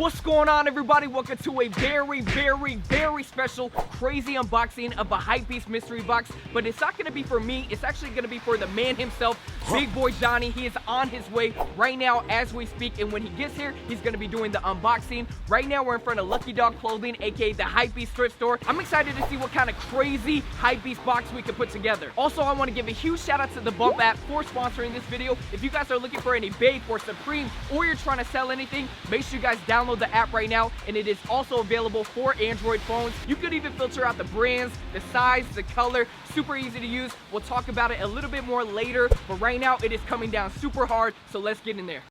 What's going on, everybody? Welcome to a very special, crazy unboxing of a Hypebeast mystery box. But it's not going to be for me. It's actually going to be for the man himself, Big Boy Johnny. He is on his way right now as we speak. And when he gets here, he's going to be doing the unboxing. Right now, we're in front of Lucky Dog Clothing, aka the Hypebeast thrift store. I'm excited to see what kind of crazy Hypebeast box we can put together. Also, I want to give a huge shout out to the Bump app for sponsoring this video. If you guys are looking for any Bape or Supreme, or you're trying to sell anything, make sure you guys download the app right now, and it is also available for Android phones. You could even filter out the brands, the size, the color. Super easy to use. We'll talk about it a little bit more later, but right now it is coming down super hard, so let's get in there.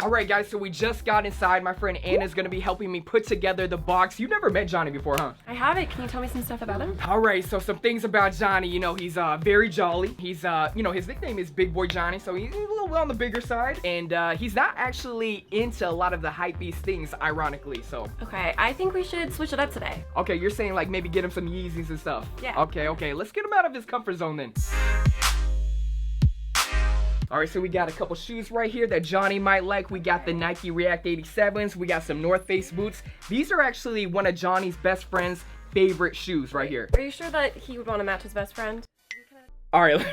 Alright guys, so we just got inside. My friend Anna's gonna be helping me put together the box. You've never met Johnny before, huh? I haven't. Can you tell me some stuff about him? Alright, so some things about Johnny. You know, he's very jolly. He's, you know, his nickname is Big Boy Johnny, so he's a little on the bigger side. And he's not actually into a lot of the Hypebeast things, ironically, so. Okay, I think we should switch it up today. Okay, you're saying like maybe get him some Yeezys and stuff? Yeah. Okay, let's get him out of his comfort zone then. Alright, so we got a couple shoes right here that Johnny might like. We got the Nike React 87s. We got some North Face boots. These are actually one of Johnny's best friend's favorite shoes right here. Are you sure that he would want to match his best friend? Alright,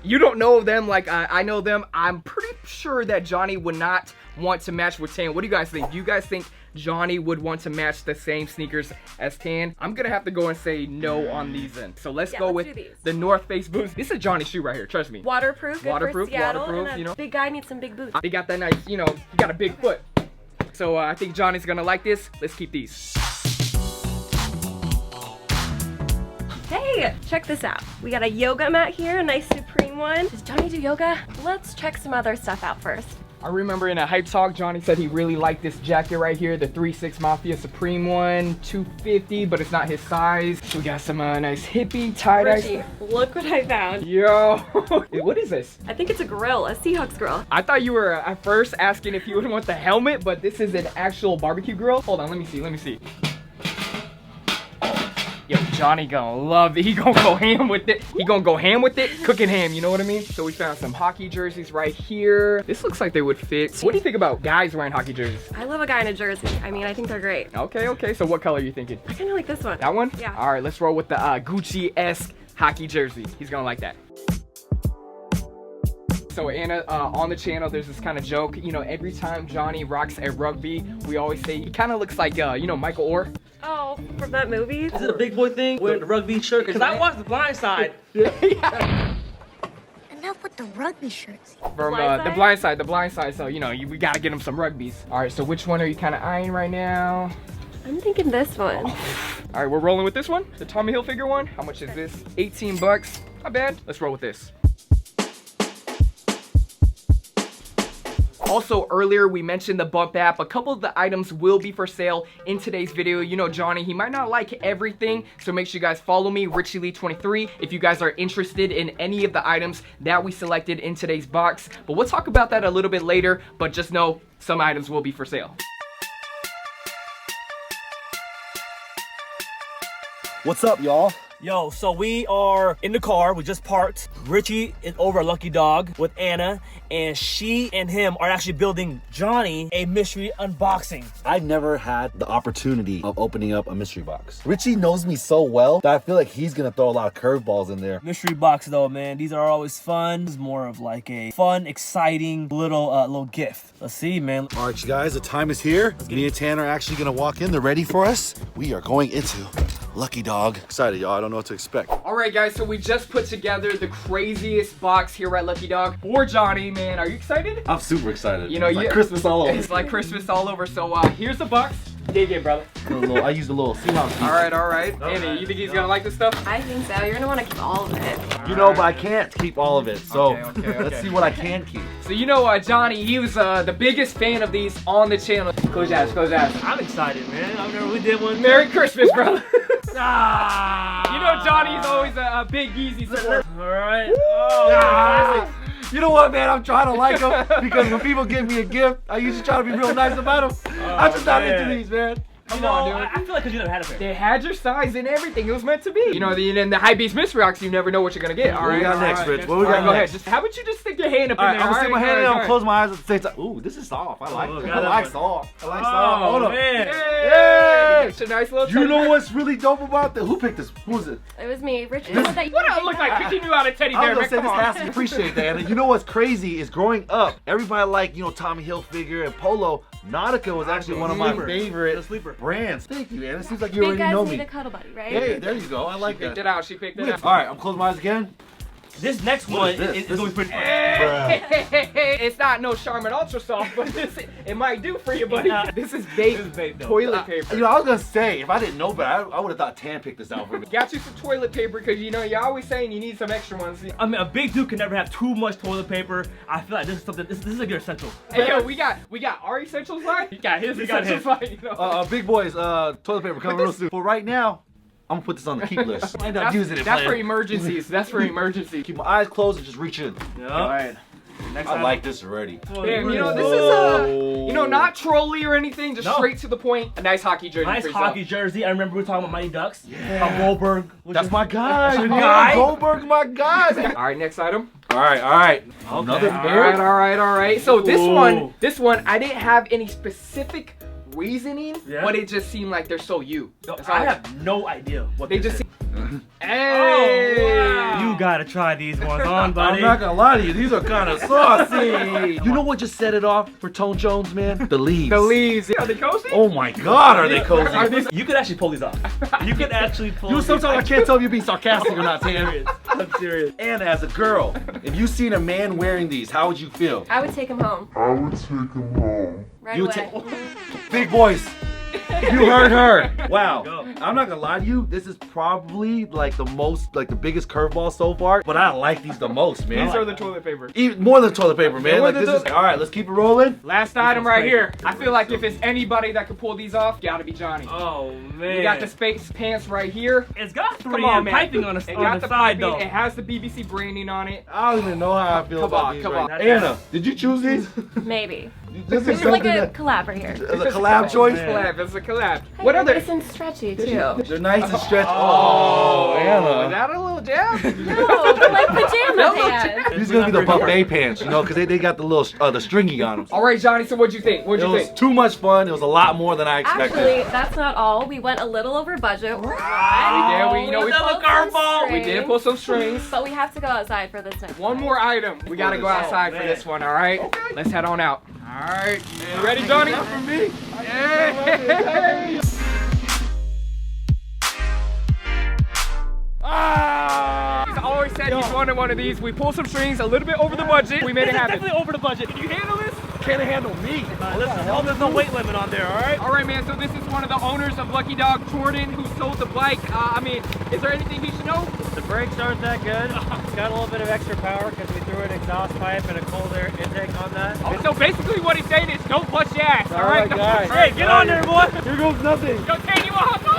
you don't know them like I know them. I'm pretty sure that Johnny would not want to match with Tan. What do you guys think? Do you guys think Johnny would want to match the same sneakers as Tan? I'm gonna have to go and say no on these then. So let's go with the North Face boots. This is Johnny's shoe right here, trust me. Waterproof, waterproof, Seattle, waterproof, and you know. Big guy needs some big boots. They got that nice, you know, you got a big foot. So I think Johnny's gonna like this. Let's keep these. Hey, check this out. We got a yoga mat here, a nice Supreme one. Does Johnny do yoga? Let's check some other stuff out first. I remember in a hype talk, Johnny said he really liked this jacket right here, the 3-6 Mafia Supreme one, $250, but it's not his size. So we got some nice hippie tie-dye. Richie, look what I found. Yo, what is this? I think it's a grill, a Seahawks grill. I thought you were at first asking if you would want the helmet, but this is an actual barbecue grill. Hold on, let me see. Yo, Johnny gonna love it. He gonna go ham with it. Cooking ham, you know what I mean? So we found some hockey jerseys right here. This looks like they would fit. What do you think about guys wearing hockey jerseys? I love a guy in a jersey. I mean, I think they're great. Okay. So what color are you thinking? I kind of like this one. That one? Yeah. All right, let's roll with the Gucci-esque hockey jersey. He's gonna like that. So Anna, on the channel, there's this kind of joke. You know, every time Johnny rocks at rugby, we always say he kind of looks like, you know, Michael Orr. Oh, from that movie? Is it a big boy thing? Wearing the rugby shirt? Because I watched The Blind Side. Yeah. Enough with the rugby shirts. From the blind side. So, you know, we gotta get him some rugbies. All right, so which one are you kind of eyeing right now? I'm thinking this one. All right, we're rolling with this one. The Tommy Hilfiger one. How much is this? 18 bucks. Not bad. Let's roll with this. Also, earlier we mentioned the Bump app. A couple of the items will be for sale in today's video. You know, Johnny, he might not like everything, so make sure you guys follow me, RichieLee23, if you guys are interested in any of the items that we selected in today's box. But we'll talk about that a little bit later, but just know some items will be for sale. What's up, y'all? Yo, so we are in the car. We just parked. Richie is over at Lucky Dog with Anna, and she and him are actually building Johnny a mystery unboxing. I've never had the opportunity of opening up a mystery box. Richie knows me so well that I feel like he's gonna throw a lot of curveballs in there. Mystery box though, man. These are always fun. It's more of like a fun, exciting little gift. Let's see, man. All right, you guys, the time is here. Me and Tan are actually gonna walk in. They're ready for us. We are going into Lucky Dog. Excited, y'all. I don't know what to expect. All right, guys, so we just put together the craziest box here at Lucky Dog for Johnny, man. Are you excited? I'm super excited. You know, it's like Christmas all over. It's like Christmas all over. So here's the box. Dig in, brother. I used a little Seahawks. All right. Annie, you think he's gonna like this stuff? I think so. You're gonna want to keep all of it. You know, but I can't keep all of it. So Okay. let's see what I can keep. So you know, Johnny, he was the biggest fan of these on the channel. Close your eyes. I'm excited, man. I remember we did one. Merry Christmas, brother. Ah! You know, Johnny's always a big Yeezy supporter. All right. Oh, You know what, man? I'm trying to like them because when people give me a gift, I usually try to be real nice about them. I'm just not into these, man. Come on, dude. I feel like because you never had a pair. They had your size and everything. It was meant to be. You know, in the Hypebeast Mystery Box, you never know what you're gonna get. All right. What we got next, Rich? What we got Go ahead. next? Just how about you just stick your hand up All in right, there? I'm gonna stick my hand in. I'm gonna All close my eyes at the same time. Ooh, this is soft. I like it. I like soft. I like soft. Oh, Hold up. man. Hey! It's a nice little. You know what's really dope about that? Who picked this? Who was it? It was me, Richie. What do I look like picking you out of teddy I bear? was gonna Man, say come this on. has to appreciate that. And you know what's crazy is growing up, everybody liked, you know, Tommy Hilfiger and Polo. Nautica was actually one of my favorite brands. Thank you, Anna. It seems like you Big already guys know need me. a cuddle buddy, right? Hey, there you go. I like Picked that. it out. She picked it out. All right, I'm closing my eyes again. This next one is going to be pretty fun. It's not no Charmin Ultra Soft, but it might do for you, buddy. This is vape toilet paper. You know, I was gonna say if I didn't know better, I would have thought Tan picked this out for me. Got you some toilet paper because you know you're always saying you need some extra ones. I mean, a big dude can never have too much toilet paper. I feel like this is something. This is like your essential. Hey, yo, we got our essentials line. He got his essentials line. You know? Big boys, toilet paper coming real soon. For right now, I'm gonna put this on the keep list. I end up using it. That's for emergencies. That's for emergencies. Keep my eyes closed and just reach in. Yep. All right. Next I item. like this already. Damn, you know, this is you know, not trolly or anything, just straight to the point. A nice hockey jersey. Nice for yourself. hockey jersey. I remember we were talking about Mighty Ducks. Yeah. Goldberg. That's my guy. That's your guy? Goldberg's my guy. All right, next item. All right. Another pair. All right. So this one, I didn't have any specific reasoning, but it just seemed like they're so you. That's all I have no idea what They this just is. Hey! Oh, wow. You gotta try these ones on, buddy. I'm not gonna lie to you, these are kind of saucy. You know what just set it off for Tone Jones, man? The leaves. The leaves. Are they cozy? Oh my God, are they cozy? You could actually pull these off. You could actually pull. You know, sometimes I can't tell if you're being sarcastic or not, Tan. I'm serious. And as a girl, if you seen a man wearing these, how would you feel? I would take him home. Right You away. Big boys. You heard her. Wow. Go. I'm not gonna lie to you. This is probably like the biggest curveball so far. But I like these the most, man. These are the toilet paper. Even more than toilet paper, man. More Like than this is all right. Let's keep it rolling. Last item right crazy. here. I feel like if it's anybody that could pull these off, gotta be Johnny. Oh man. We got the space pants right here. It's got 3M Come on, man. piping on the It got side though. It has the BBC branding on it. I don't even know how I feel Come about on, these come right on. now. Anna, did you choose these? Maybe. This This is is like something a that collab right here. is a collab choice. Collab. It's a collab. Hey, What they're other? nice and stretchy too. They're nice and stretched. Oh, is Anna. that a little jab? No, they're like pajama pants. These are gonna be the buffet pants, you know, because they got the little the stringy on them. All right, Johnny. So what'd you think? What'd It you was think? too much fun. It was a lot more than I expected. Actually, that's not all. We went a little over budget. We did. We pulled some we did strings, pull some strings. but we have to go outside for this next One one. more item. We gotta go outside for this one. All right. Okay. Let's head on out. All right. You ready, Johnny? Not for me. Hey. He's always said he's wanted one of these. We pulled some strings a little bit over the budget. We made it happen. Definitely over the budget. Can you handle this? Can't handle me. There's no weight limit on there, alright? All right, man. So this is one of the owners of Lucky Dog, Jordan, who sold the bike. I mean, is there anything he should know? The brakes aren't that good. It's got a little bit of extra power because we threw an exhaust pipe and a cold air intake on that. Oh, so basically what he's saying is don't bust your ass. All right. guys. Hey, get on there, boy! Here goes nothing. Go take you off on.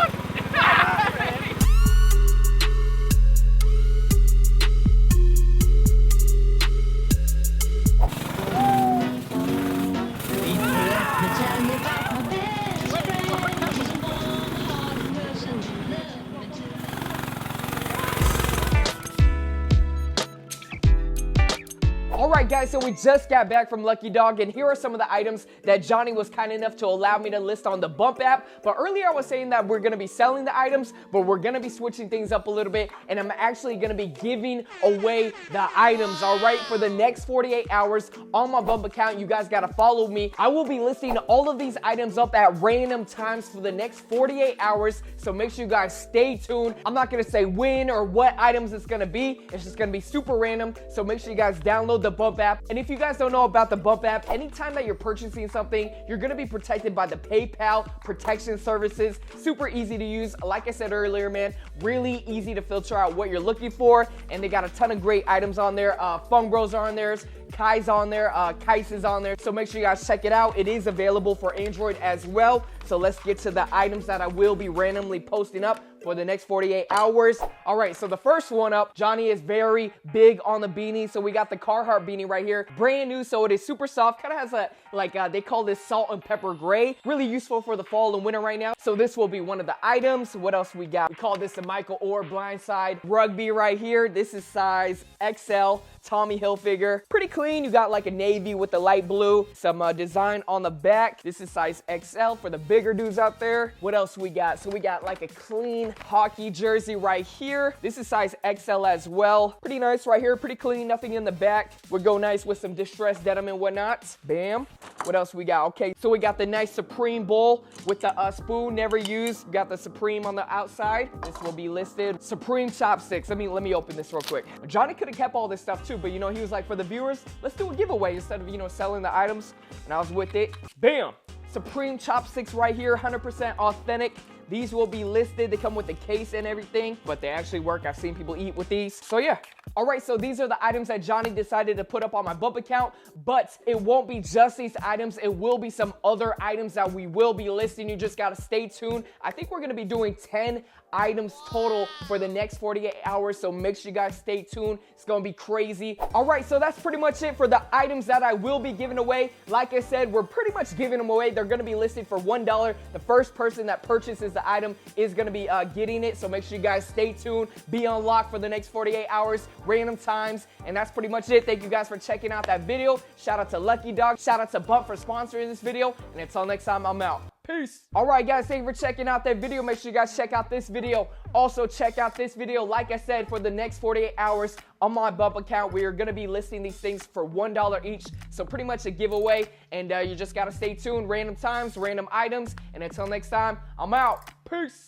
Alright guys, so we just got back from Lucky Dog, and here are some of the items that Johnny was kind enough to allow me to list on the Bump app. But earlier I was saying that we're going to be selling the items, but we're going to be switching things up a little bit, and I'm actually going to be giving away the items, alright? For the next 48 hours on my Bump account, you guys got to follow me. I will be listing all of these items up at random times for the next 48 hours, so make sure you guys stay tuned. I'm not going to say when or what items it's going to be. It's just going to be super random, so make sure you guys download the Bump app. And if you guys don't know about the Bump app, anytime that you're purchasing something, you're gonna be protected by the PayPal protection services. Super easy to use. Like I said earlier, man, really easy to filter out what you're looking for. And they got a ton of great items on there. Fung Bros are on theirs. Kai's on there, Kais is on there. So make sure you guys check it out. It is available for Android as well. So let's get to the items that I will be randomly posting up for the next 48 hours. All right, so the first one up, Johnny is very big on the beanie. So we got the Carhartt beanie right here. Brand new, so it is super soft. Kind of has a, like, they call this salt and pepper gray. Really useful for the fall and winter right now. So this will be one of the items. What else we got? We call this the Michael Orr Blindside Rugby right here. This is size XL. Tommy Hilfiger. Pretty clean. You got like a navy with the light blue. Some design on the back. This is size XL for the bigger dudes out there. What else we got? So we got like a clean hockey jersey right here. This is size XL as well. Pretty nice right here. Pretty clean. Nothing in the back. Would go nice with some distressed denim and whatnot. Bam. What else we got? Okay, so we got the nice Supreme bowl with the spoon never used. Got the Supreme on the outside. This will be listed. Supreme chopsticks. Let me open this real quick. Johnny could have kept all this stuff too, but you know, he was like, for the viewers, let's do a giveaway instead of, you know, selling the items. And I was with it. Bam! Supreme chopsticks right here, 100% authentic. These will be listed. They come with the case and everything, but they actually work. I've seen people eat with these. So yeah. All right, so these are the items that Johnny decided to put up on my bump account, but it won't be just these items. It will be some other items that we will be listing. You just gotta stay tuned. I think we're gonna be doing 10 items total for the next 48 hours, so make sure you guys stay tuned. It's gonna be crazy. All right, so that's pretty much it for the items that I will be giving away. Like I said, we're pretty much giving them away. They're gonna be listed for $1. The first person that purchases the item is gonna be getting it, so make sure you guys stay tuned. Be on lock for the next 48 hours, random times, and that's pretty much it. Thank you guys for checking out that video. Shout out to Lucky Dog. Shout out to Bump for sponsoring this video, and until next time, I'm out. Peace. All right, guys, thank you for checking out that video. Make sure you guys check out this video. Also, check out this video. Like I said, for the next 48 hours on my Bump account, we are going to be listing these things for $1 each. So pretty much a giveaway, and you just got to stay tuned. Random times, random items, and until next time, I'm out. Peace.